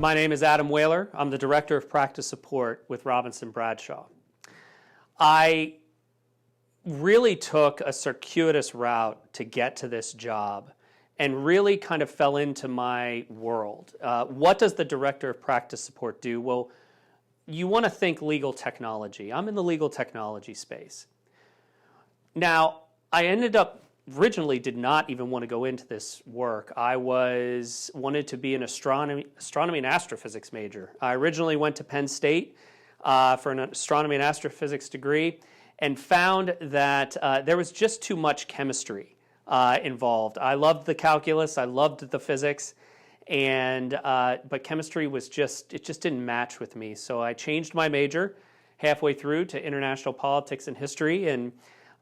My name is Adam Wehler. I'm the Director of Practice Support with Robinson Bradshaw. I really took a circuitous route to get to this job and really kind of fell into my world. What does the Director of Practice Support do? Well, you want to think legal technology. I'm in the legal technology space. Now, I originally did not even want to go into this work. I wanted to be an astronomy and astrophysics major. I originally went to Penn State for an astronomy and astrophysics degree and found that there was just too much chemistry involved. I loved the calculus, I loved the physics, but chemistry was just didn't match with me. So I changed my major halfway through to international politics and history, and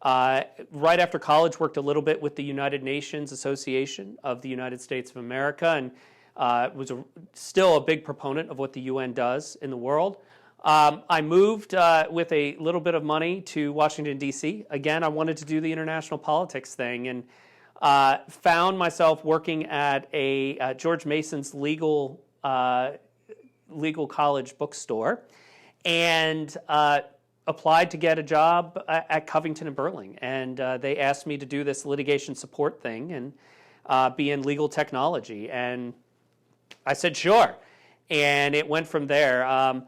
right after college worked a little bit with the United Nations Association of the United States of America, and was still a big proponent of what the UN does in the world. I moved with a little bit of money to Washington, D.C. Again, I wanted to do the international politics thing, and found myself working at a George Mason's legal college bookstore, and applied to get a job at Covington and Burling. And they asked me to do this litigation support thing and be in legal technology. And I said, sure. And it went from there.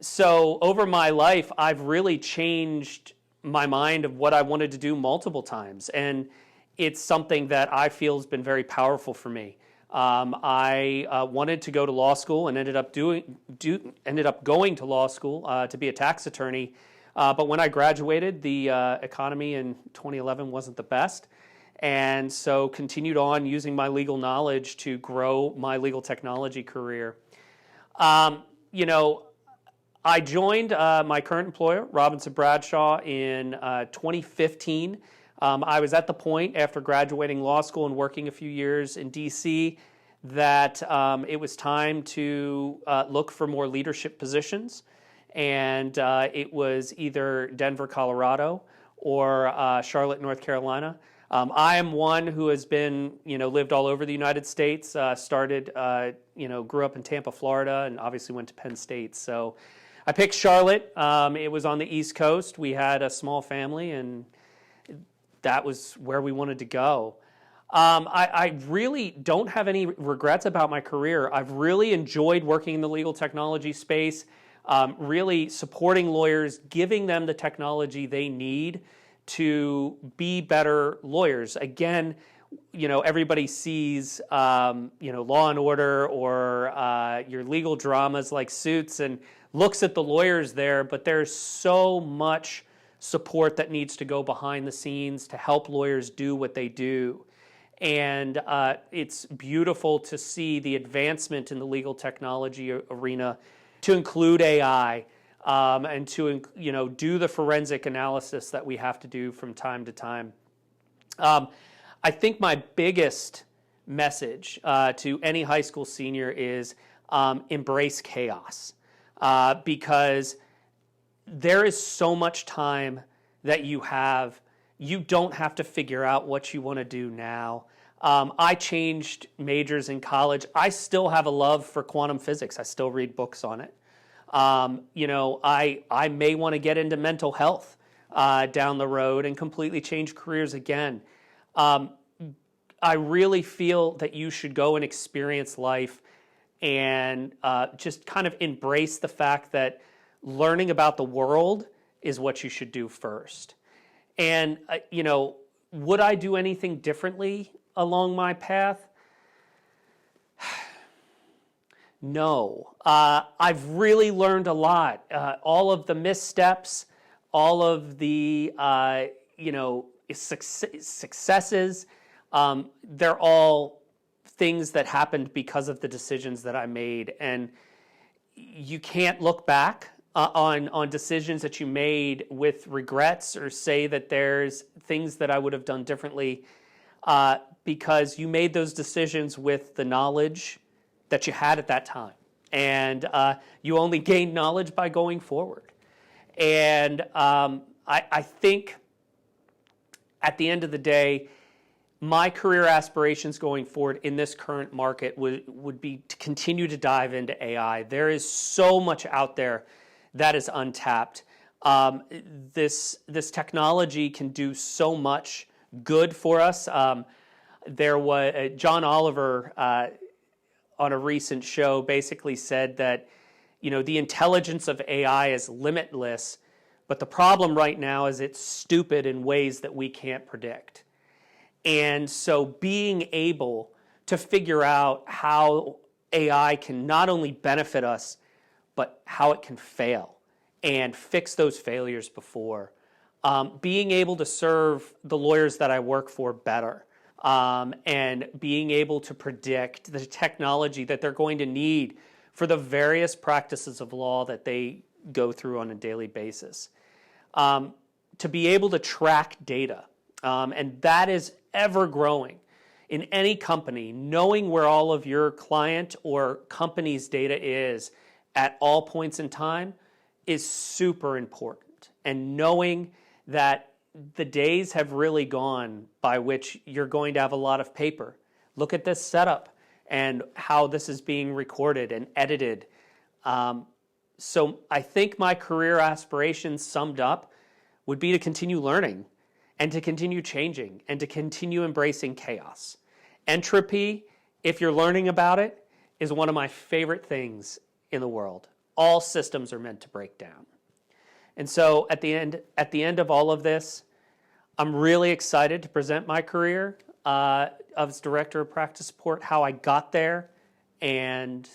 So over my life, I've really changed my mind of what I wanted to do multiple times. And it's something that I feel has been very powerful for me. I wanted to go to law school and ended up going to law school to be a tax attorney. But when I graduated, the economy in 2011 wasn't the best. And so continued on using my legal knowledge to grow my legal technology career. I joined my current employer, Robinson Bradshaw, in 2015. I was at the point after graduating law school and working a few years in D.C. that it was time to look for more leadership positions. And it was either Denver, Colorado, or Charlotte, North Carolina. I am one who has been, lived all over the United States. Grew up in Tampa, Florida, and obviously went to Penn State. So I picked Charlotte. It was on the East Coast. We had a small family, and that was where we wanted to go. I really don't have any regrets about my career. I've really enjoyed working in the legal technology space. Really supporting lawyers, giving them the technology they need to be better lawyers. Again, everybody sees, Law and Order or your legal dramas like Suits and looks at the lawyers there, but there's so much support that needs to go behind the scenes to help lawyers do what they do. And it's beautiful to see the advancement in the legal technology arena to include AI and to do the forensic analysis that we have to do from time to time. I think my biggest message to any high school senior is embrace chaos, because there is so much time that you have. You don't have to figure out what you want to do now. I changed majors in college. I still have a love for quantum physics. I still read books on it. I may want to get into mental health down the road and completely change careers again. I really feel that you should go and experience life and just kind of embrace the fact that learning about the world is what you should do first. And, would I do anything differently along my path? No. I've really learned a lot. All of the missteps, all of the, successes, they're all things that happened because of the decisions that I made. And you can't look back on decisions that you made with regrets or say that there's things that I would have done differently, because you made those decisions with the knowledge that you had at that time. And you only gain knowledge by going forward. And I think at the end of the day, My career aspirations going forward in this current market would be to continue to dive into AI. There is so much out there that is untapped. This technology can do so much good for us. There was John Oliver on a recent show basically said that, the intelligence of AI is limitless, but the problem right now is it's stupid in ways that we can't predict. And so being able to figure out how AI can not only benefit us, but how it can fail and fix those failures before. Being able to serve the lawyers that I work for better, and being able to predict the technology that they're going to need for the various practices of law that they go through on a daily basis. To be able to track data, and that is ever growing in any company. Knowing where all of your client or company's data is at all points in time is super important. And knowing that the days have really gone by which you're going to have a lot of paper. Look at this setup and how this is being recorded and edited. So I think my career aspirations summed up would be to continue learning and to continue changing and to continue embracing chaos. Entropy, if you're learning about it, is one of my favorite things in the world. All systems are meant to break down. And so at the end of all of this, I'm really excited to present my career as Director of Practice Support, how I got there, and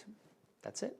that's it.